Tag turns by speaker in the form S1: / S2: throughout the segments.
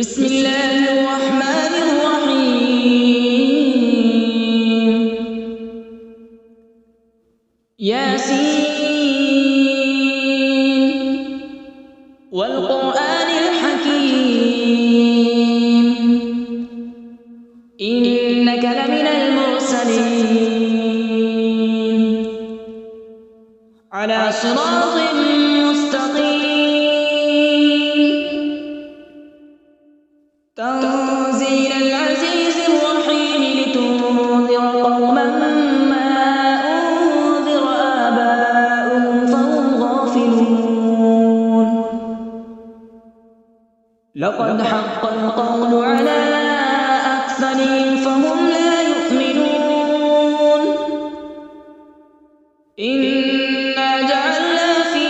S1: بسم الله الرحمن الرحيم. ياسين والقرآن الحكيم إنك لمن المرسلين على صراط مستقيم. تنزيل العزيز الرحيم لتنذر قوما ما أنذر آباؤهم فهم غافلون. لقد حق القول على أكثرهم فهم لا يؤمنون. إنا جعلنا في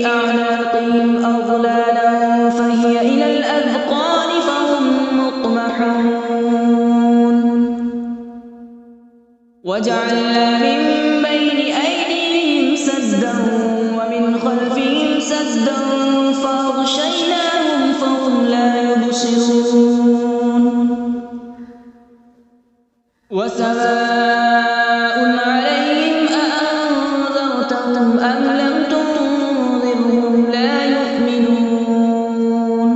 S1: أعناقهم أغلالا فهي إلى الأذقان فهم مقمحون. وجعلنا من بين أيديهم سدا ومن خلفهم سدا فأغشيناهم فهم لا يبصرون. وسواء عليهم أأنذرتهم أم لم تنذرهم لا يؤمنون.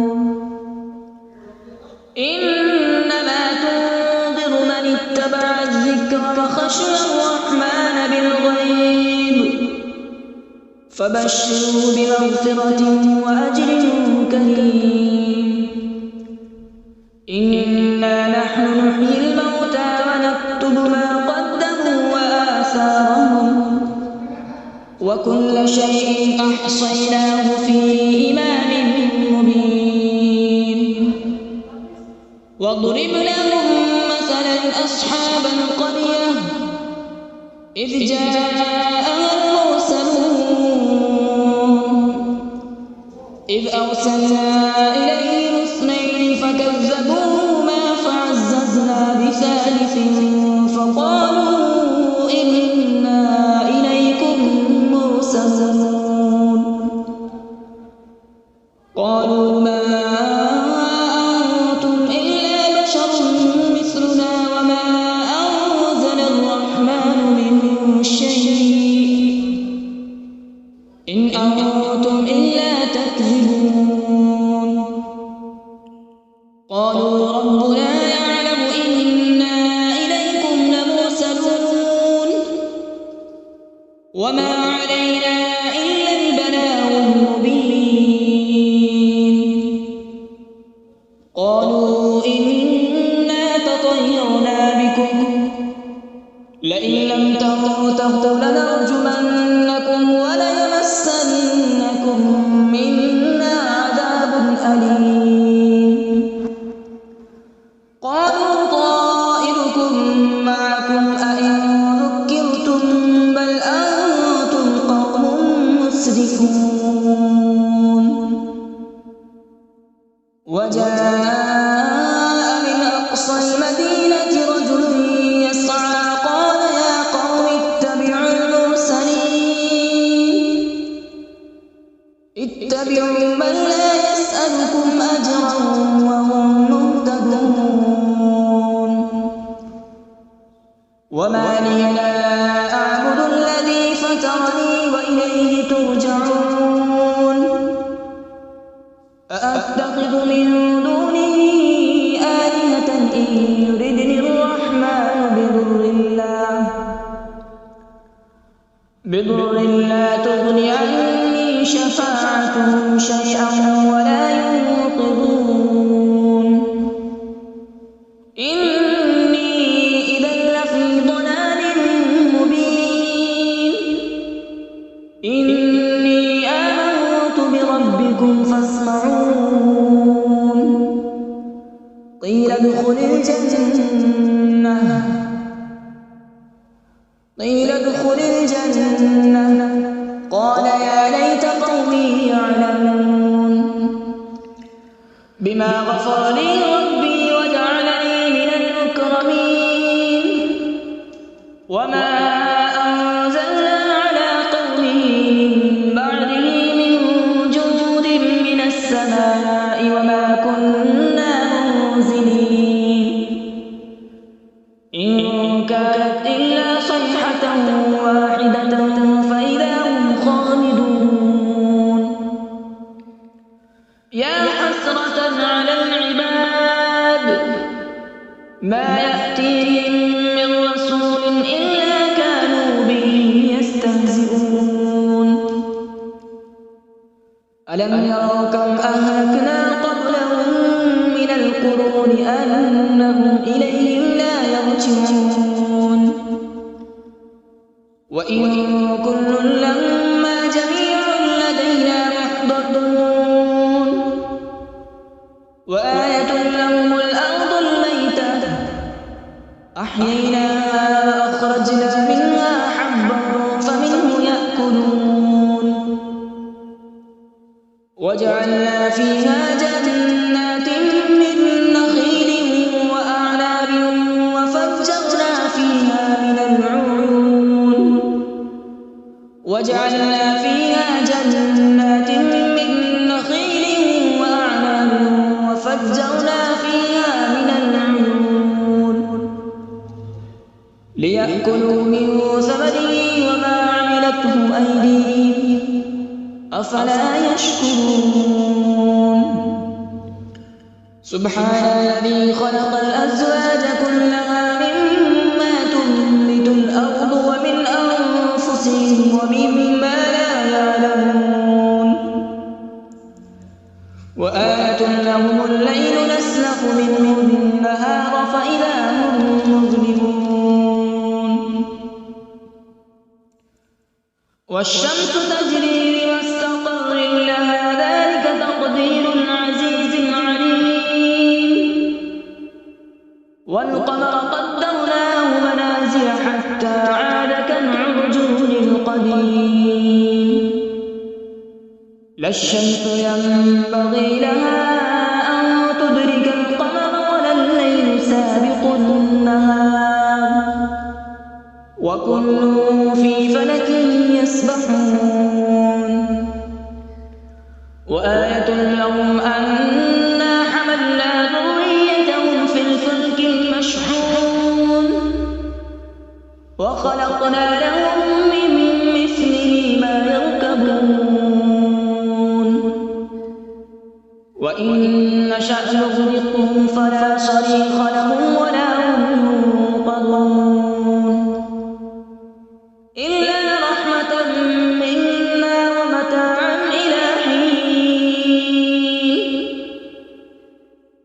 S1: إنما تنذر من اتبع الذكر وخشي الرحمن بالغيب فبشره بمغفرة وأجر كريم. إنا نحن نحيي الموتى ونكتب ما قدموا وآثارهم وكل شيء أحصيناه في إمام مبين. واضرب لهم مثلا أصحاب القرية إذ جاءها المرسلون إذ أرسلنا إليهم اثنين فكذبوهما فعززنا بثالث فقالوا إنا إليكم مرسلون. قالوا ما أنتم إلا بشر مثلنا وما أنزل الرحمن من شيء إن أنتم إلا تكذبون. قالوا ربنا يعلم إنا إليكم لمرسلون وما علينا إلا البلاغ المبين. قالوا إنا تطيرنا بكم لئن لم تنتهوا لنرجمنكم وليمسنكم منا عذاب أليم. قالوا طائركم معكم أئن ذكرتم بل أنتم قوم مسرفون. وجاء من أقصى المدينة رجل يسعى قال يا قوم اتبعوا المرسلين اتبعوا من لا يسألكم أجرا وهم مهتدون. وما لي لا أعبد الذي فطرني وإليه ترجعون. أأتخذ من دونه آلهة إن يردني الرحمن بضر لا تغن عني شفاعتهم شيئا ولا ينقذون. إني إذا لفي ضلال مبين. إني آمنت بربكم فاسمعون. قيل ادخل الجنة قال يا ليت قومي يعلمون. بما غفر لي ربي وجعلني من المكرمين. وما أنزلنا على قومه من بعده من جند من السماء وما كنا ما يأتيهم من رسول إلا كانوا به يستهزئون ألم يروا كم أهلكنا قبلهم من القرون أنهم إليهم لا يرجعون وإن كل لما جميع لدينا محضرون وآية لهم الأرض الميتة أحييناها وأخرجنا منها حبا فمنه يأكلون وجعلنا فيها جنات من نخيل وأعناب وفجرنا فيها من العيون وجعلنا فيها جنات من نخيل وأعناب وفجرنا فيها من العيون ليأكلوا من ثمره وما عملته أيديهم أفلا يشكرون سبحان الذي خلق الأزواج كلها مما تنبت الأرض ومن أنفسهم ومما لا يعلمون وآية لهم الليل نسلخ منه النهار فإذا هم مظلمون والشمس تجري لمستقر لها ذلك تقدير العزيز العليم والقمر قدرناه منازل حتى عاد كالعرجون القديم لا الشمس ينبغي لها أن تدرك القمر ولا الليل سابق النهار وكل في فلك يسبحون وآية لهم أنا حملنا ذريتهم في الفلك المشحون وخلقنا لهم من مثله ما يركبون وإن نشأ نغرقهم فلا صريخ لهم ولا هم ينقذون إلا رحمة منا ومتاعا إلى حين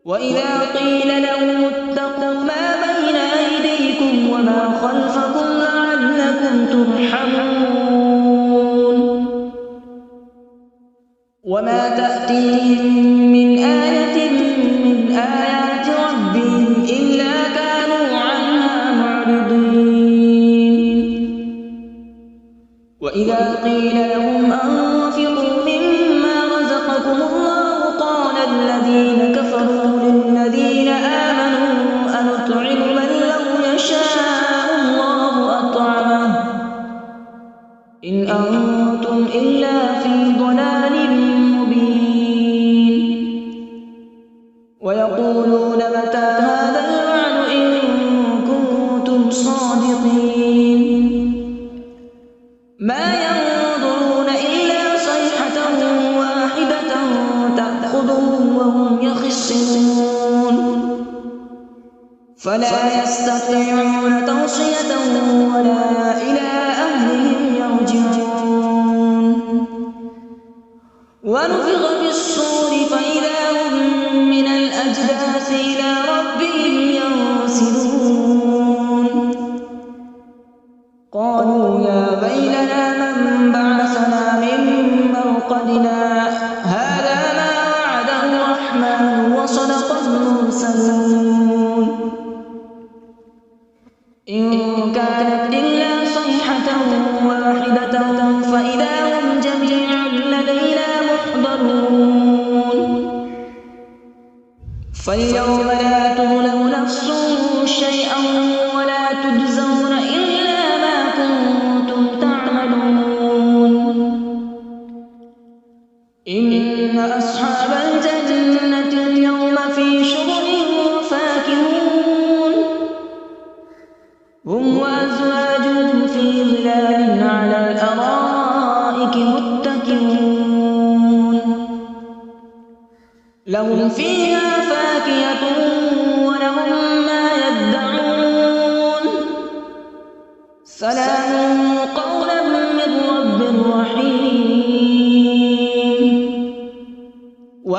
S1: وإذا قيل لهم اتقوا ما بين أيديكم وما خلفكم لعلكم ترحمون وما تأتيهم من آية من آيات ربهم إلا كانوا عنها معرضين وإذا قيل لهم أنفقوا مما رزقكم الله قال الذين كفروا للذين آمنوا أنطعم من لو يشاء الله أطعمه إن أنتم إلا في ضلال مبين ويقولون متى هذا الوعد إن كنتم صادقين ما ينظرون إلا صيحة واحدة تأخذهم وهم يخصمون فلا يستطيعون توصية ولا إلى أهلهم يرجعون ونفخ في الصور فإذا هم من الأجداث إلى ربهم ينسلون قالوا يا ويلنا من بعثنا من مرقدنا هذا ما وعد الرحمن وصدق المرسلون إن كانت إلا صيحة واحدة فإذا هم جميع لدينا محضرون فاليوم لا تظلم نفس شيئا ولا تجزون إلا ما كنتم تعملون إن أصحاب الجنة اليوم في شغل فاكهون هم وأزواجهم في ظلال على الأرائك متكئون لهم فيها فاكهة ولهم ما يدعون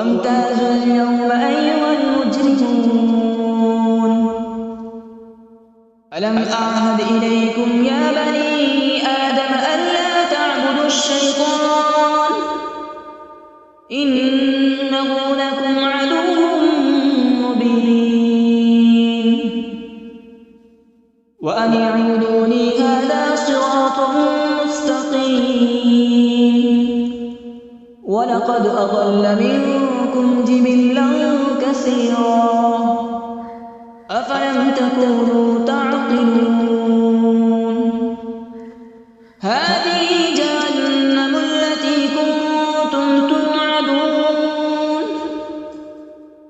S1: وامتازوا اليوم أيها المجرمون ألم أعهد إليكم يا بني آدم ألا تعبدوا الشيطان إنه لكم عدو مبين وأن اعبدوني هذا صراط مستقيم ولقد أضل منكم جبلا كثيرا أفلم تكونوا تعقلون هذه جهنم التي كنتم توعدون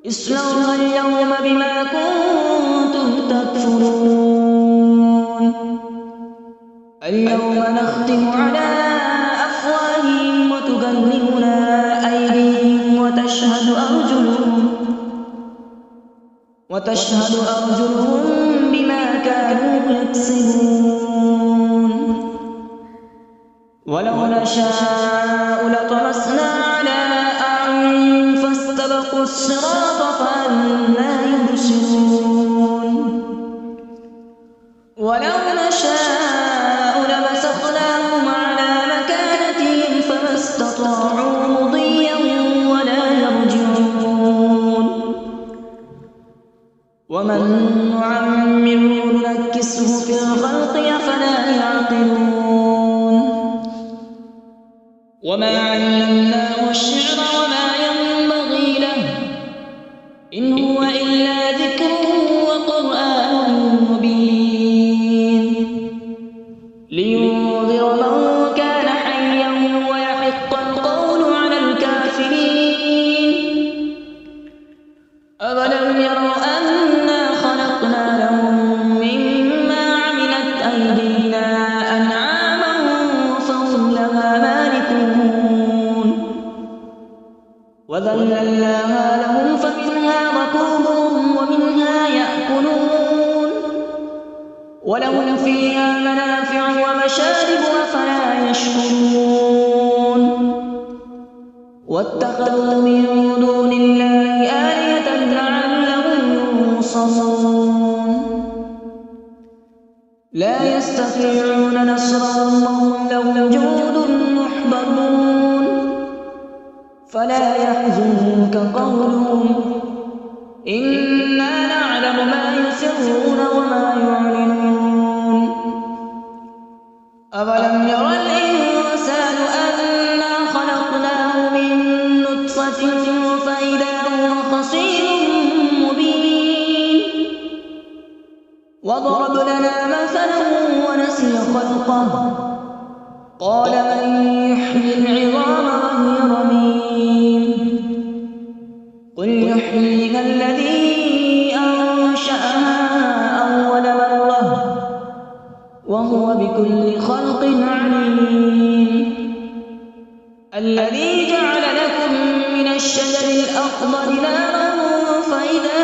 S1: اصلوها اليوم بما كنتم تكفرون اليوم نختم على أفواههم وتكلمنا أيديهم وتشهد أرجلهم بما كانوا يكسبون ولو نشاء لطمسنا على أعينهم فاستبقوا الصراط فأنى يبصرون ولو نشاء لمسخناهم على مكانتهم فما استطاعوا مضيا ولا يرجعون ومن نعمره ننكسه في الخلق أفلا يعقلون وما علمناه الشعر وما ينبغي له إن هو إلا ذكر وقرآن مبين لينذر من كان حيا ويحق القول على الكافرين أولم يروا أنا خلقنا لهم مما عملت أيدينا أنعاما فهم لها مالكون وذللناها لهم فمنها ركوبهم ومنها يأكلون ولهم فيها منافع ومشارب أفلا يشكرون واتخذوا من دون الله آلهة لعلهم ينصرون لا يستطيعون نصرهم وهم لهم جند محضرون فلا يحزنك قولهم إنا نعلم ما يسرون وما يعلنون أولم ير الإنسان أنا خلقناه من نطفة فإذا هو خصيم مبين وضرب لنا مثلا ونسي خلقه قال من يحيي العظام وهي رميم قل يحييها الذي أنشأها أول مرة وهو بكل خلق عليم الذي جعل لكم من الشجر الأخضر نارا فإذا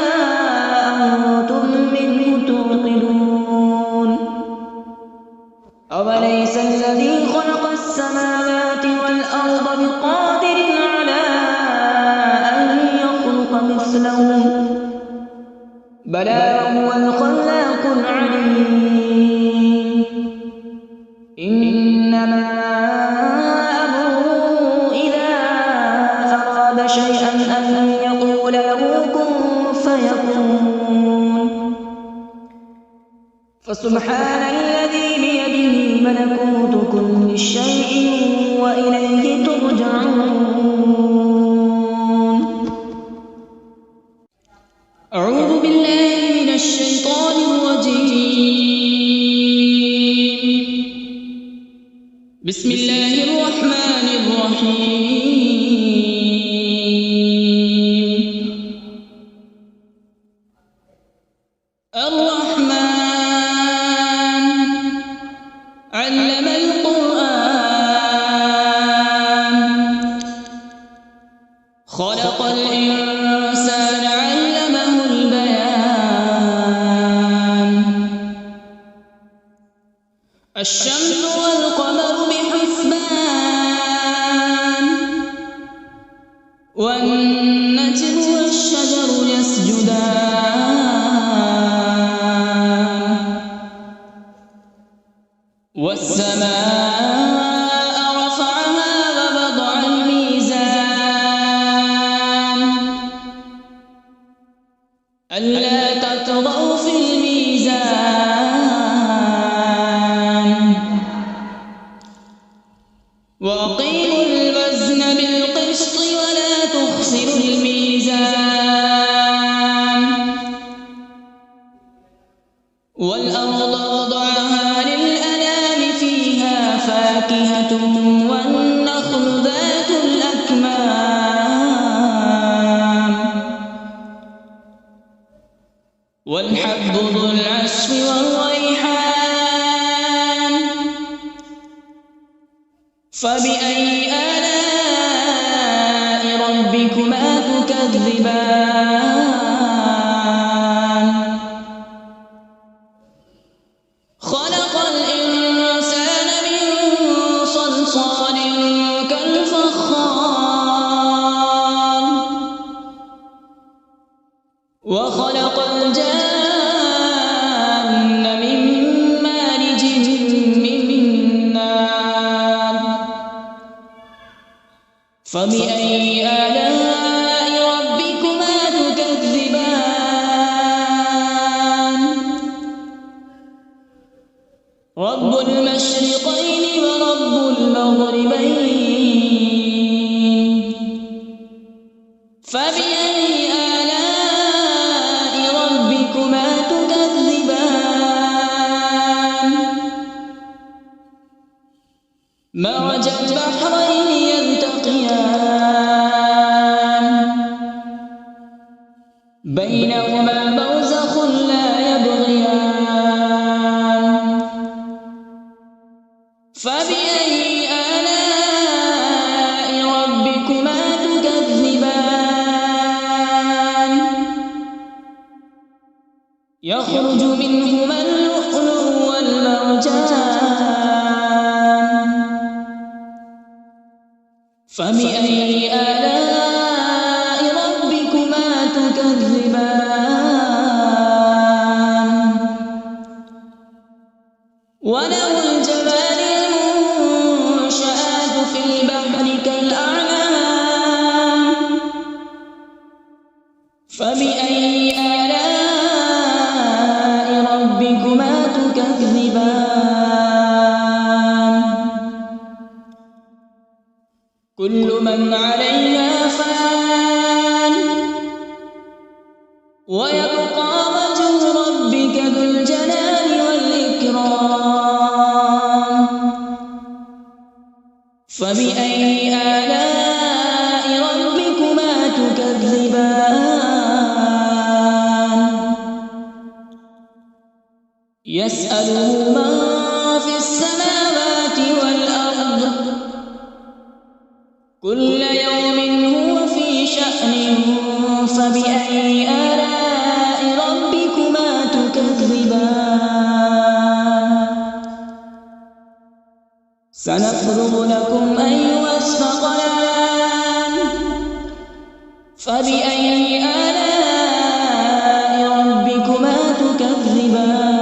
S1: أنتم منه توقدون أوليس الذي خلق السماوات والأرض بقادر على أن يخلق مثلهم بلى هو الخلاق العليم إنما أمره إذا أراد شيئا أن يقول له كن فيكون فسبحان الذي بيده ملكوت كل شيء وإليه ترجعون أعوذ بالله من الشيطان الرجيم بسم الله الرحمن الرحيم الرحمن علم القرآن خلق الإنسان علمه البيان الشمس والقمر بحسبان وأقيموا الوزن بالقسط ولا تخسروا الميزان والأرض وضعها للأنام فيها فاكهة والنخل ذات الأكمام والحب ذو العصف والريحان فبأي آلاء ربكما تكذبان خلق الإنسان من صلصال كالفخار وخلق الجان من مارج من نار فبأي آلاء ربكما تكذبان رب المشرقين ورب المغربين فبأي آلاء ربكما تكذبان مرج البحرين يلتقيان بينهما برزخ لا يبغيان فبأي آلاء ربكما تكذبان يخرج منهما اللؤلؤ والمرجان فبأي آلاء ربكما تكذبان وله الجوار المنشآت في البحر كالأعلام فبأي آلاء ربكما تكذبان كل من عليها فان ويبقى وجه ربك ذو الجلال والإكرام فبأي آلاء ربكما تكذبان يسأله من في السماوات والأرض كل يوم هو في شأن فبأي آلاء ربكما تكذبان سنفرغ لكم أيها الثقلان فبأي آلاء ربكما تكذبان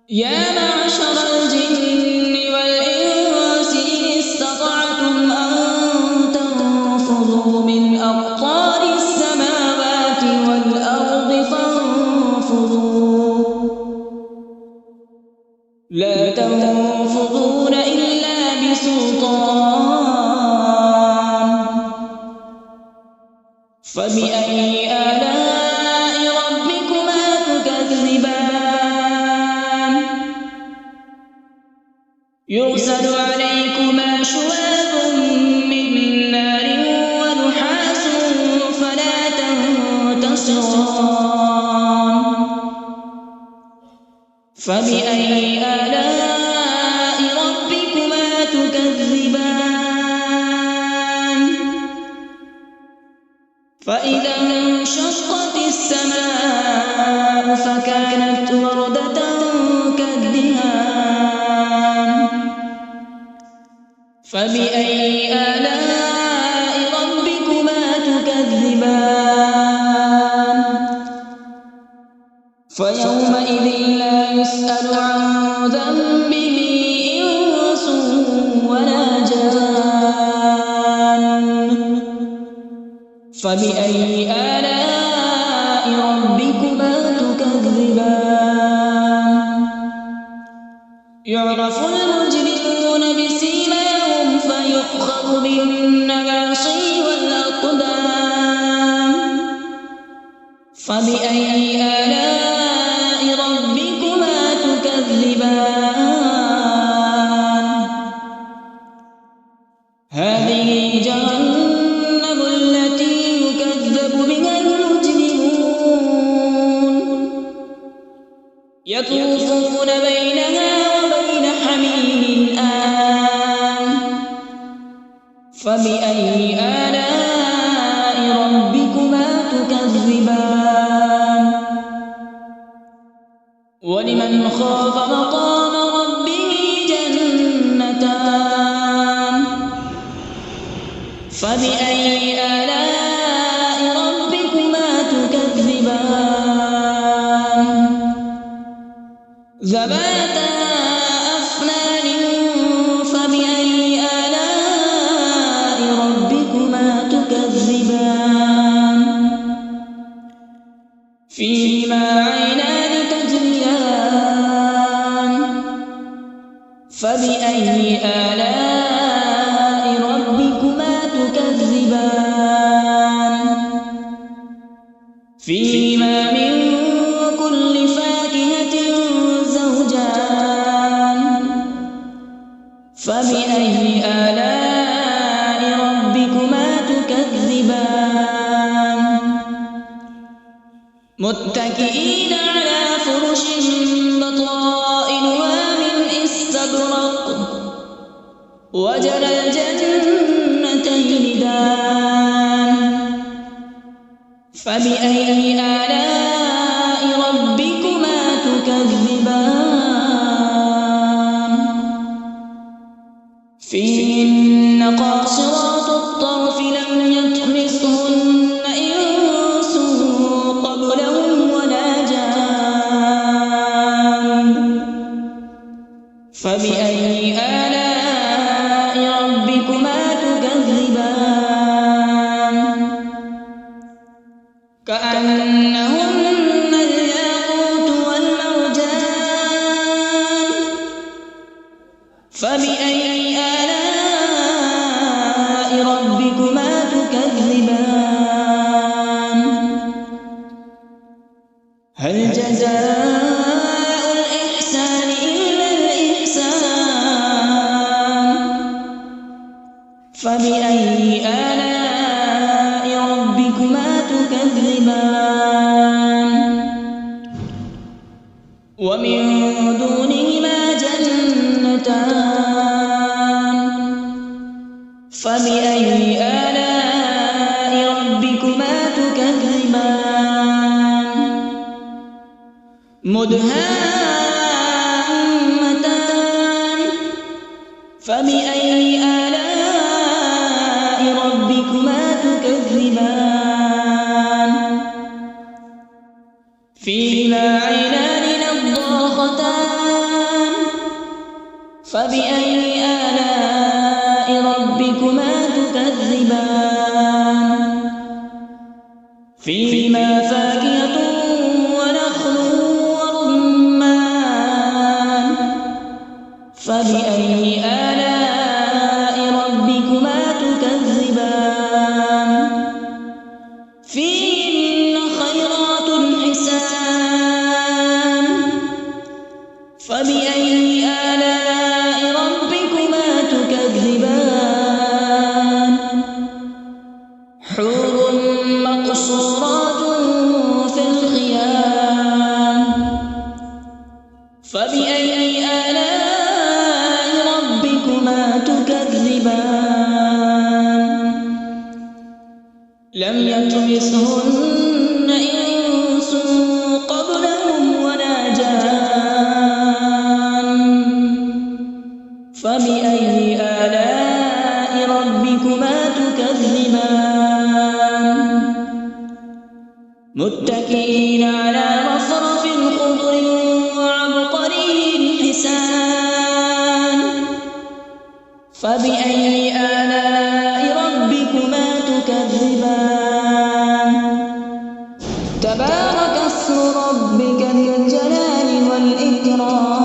S1: يا معشر الجن والإنس إن استطعتم أن تنفذوا من أقطار السماوات والأرض فانفذوا لا تنفذون إلا بسلطان فبأي آلاء ربكما تكذبان يرسل عليكما شواظ من نار ونحاس فلا تنتصران فبأي آلاء ربكما تكذبان فإذا انشقت السماء فكانت وردة كالدهان فبأي آلاء ربكما تكذبان فيومئذ لا يسأل عن ذنبه إنس ولا جان فبأي آلاء ربكما تكذبان يعرف المجرمون فبأي آلاء ربكما تكذبان هذه جهنم التي يكذب بها المجرمون يطوفون بينها وبين حميم آن فبأي آلاء ربكما تكذبان ولمن خاف مقام ربه جنتان فبأي آلاء ربكما تكذبان ذواتا أفنان فبأي آلاء ربكما تكذبان فيهما عينان تجريان فبأي آلاء ربكما تكذبان فيهما من كل فاكهة زوجان فبأي آلاء ربكما تكذبان متكئين على فرش بطائنها من استبرق وجنى الجنتين دان فبأي آلاء ربكما تكذبان فيهن قاصرات الطرف لم يطمثهن إنس قبلهم ولا جان فبأي آلاء ربكما تكذبان كأنهن الياقوت والمرجان فبأي آلاء ربكما تكذبان هل جزاء الإحسان إلا الإحسان فبأي آلاء ربكما تكذبان ومن دونهما جنتان فبأي آلاء ربكما تكذبان مدهامتان فبأي آلاء ربكما تكذبان فيهما عينان نضاختان فبأي آلاء ربكما تكذبان فيهما فاكهة ونخل ورمان فبأي آلاء ربكما تكذبان فيهن خيرات حسان فبأي آلاء ربكما تكذبان حور مقصورات في الخيام فبأي آلاء ربكما تكذبان لم يطمثهن إنس قبلهم ولا جان فبأي آلاء ربكما تكذبان متكئين على رفرف خضر وعبقري حسان فبأي آلاء ربكما تكذبان تبارك اسم ربك ذي الجلال والإكرام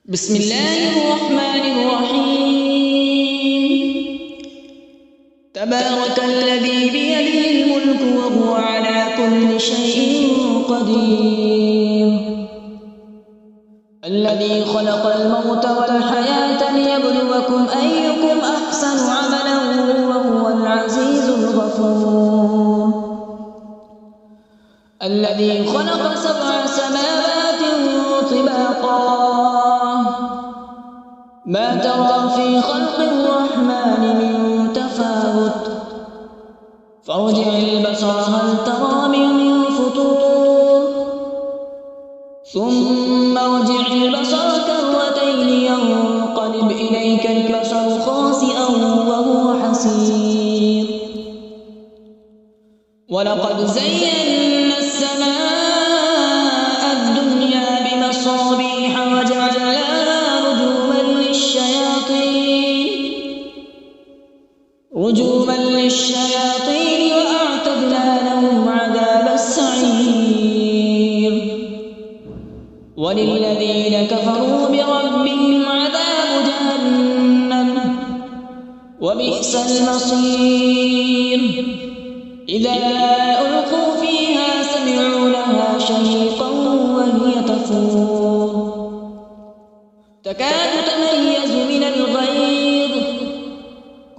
S1: بسم الله الرحمن الرحيم تبارك الذي بيده الملك وهو على كل شيء قدير الذي خلق الموت والحياة ليبلوكم أيكم أحسن عملا وهو العزيز الغفور الذي خلق 7 سماوات طباقا ما ترى في خلق الرحمن من تفاوت فارجع البصر هل ترى من فطور ثم ارجع البصر كرتين ينقلب إليك البصر خاسئا وهو حسير ولقد زينا السماء الدنيا بمصابيح وجعلناها رجوما للشياطين وأعتدنا لهم عذاب السعير وللذين كفروا بربهم عذاب جهنم وبئس المصير إذا ألقوا فيها سمعوا لها شهيقا وهي تفور تكاد تميز من الغيظ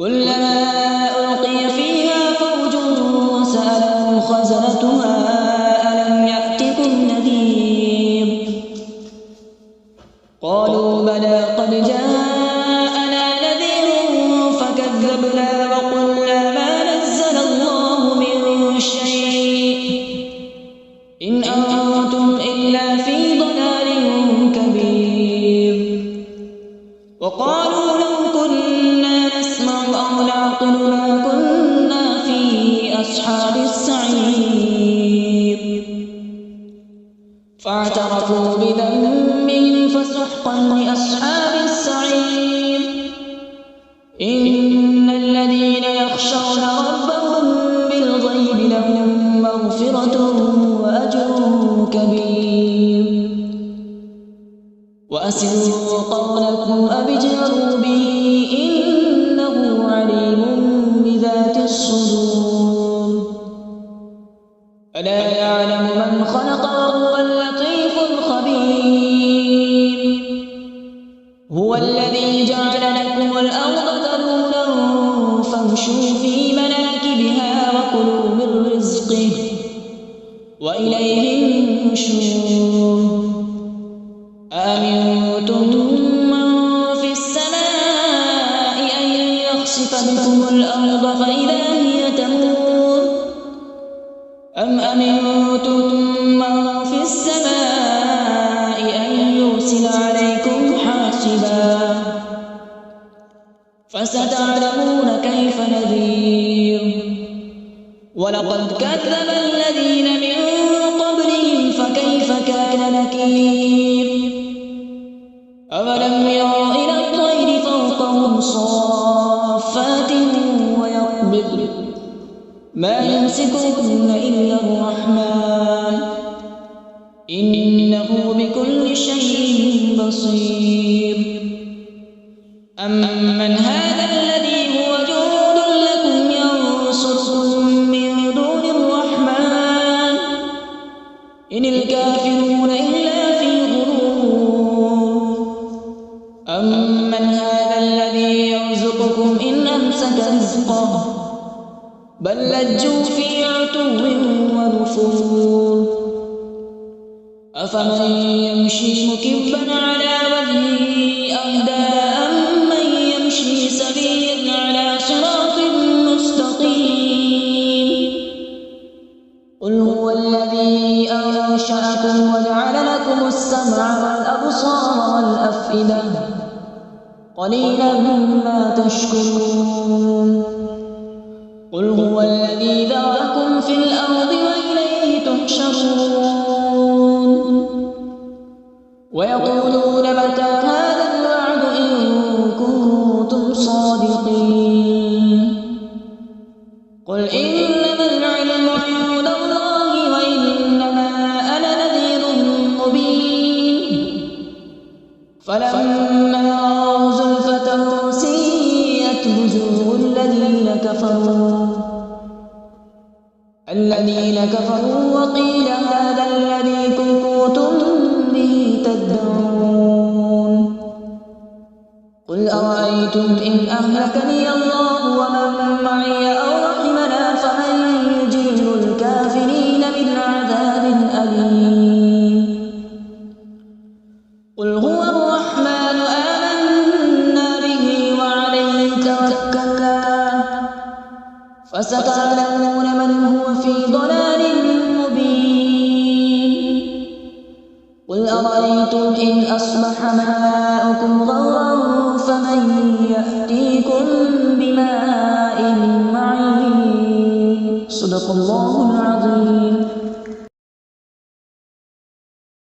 S1: كلما ألقي فيها فوج سألهم خزنتها ألم يأتكم نذير قالوا بلى قد جاءنا نذير فكذبنا وقلنا ما نزل الله من شيء إن أنتم إلا في ضلال كبير وقالوا لو كنا نسمع أو نعقل ما كنا في أصحاب السعير فاعترفوا بذنبهم فسحقا لأصحاب السعير إن الذين يخشون ربهم بالغيب لهم مغفرة وأجر كبير وأسروا قولكم أو اجهروا به إنه عليم بذات الصدور ألا يعلم من خلق وهو اللطيف الخبير هو الذي جعل لكم الأرض ذلولا فامشوا في مناكبها وكلوا من رزقه وإليه النشور أأمنتم من في السماء أن يخسف بكم الأرض فإذا هي تمور أم أمنتم من في السماء أن يرسل عليكم حاصبا فستعلمون كيف نذير ولقد كذب الذين من قبلهم فكيف كان نكير أولم يروا إلى الطير فوقهم صافات ويقبض ما يمسكهن إلا الرحمن إنه بكل شيء بصير أمن هذا الذي هو جند لكم ينصركم من دون الرحمن إن الكافرون إلا في غرور أمن هذا الذي يرزقكم إن أمسك رزقه بل لجوا في عتو ونفور أفمن يمشي مكبا على وجهه أهدى أمن يمشي سويا على صراط مستقيم قل هو الذي أنشأكم وجعل لكم السمع والأبصار والأفئدة قليلا ما تشكرون قل هو الذي ذرأكم في الأرض وإليه تحشرون ويقولون متى هذا الوعد إن كنتم صادقين قل إنما العلم عند الله وإنما أنا نذير مبين فلما رأوا زلفة سيئت وجوه الذين كفروا وقيل هذا الذي كنتم به تدعون قل أرأيتم إن أهلكني الله ومن معي أو رحمنا فمن يجير الكافرين من عذاب أليم قل هو الرحمن آمنا به وعليه توكلنا فستعلمون من هو في ضلال مبين قل أرأيتم إن أصبح ماؤكم غورا فمن يأتيكم بماء معين صدق الله العظيم.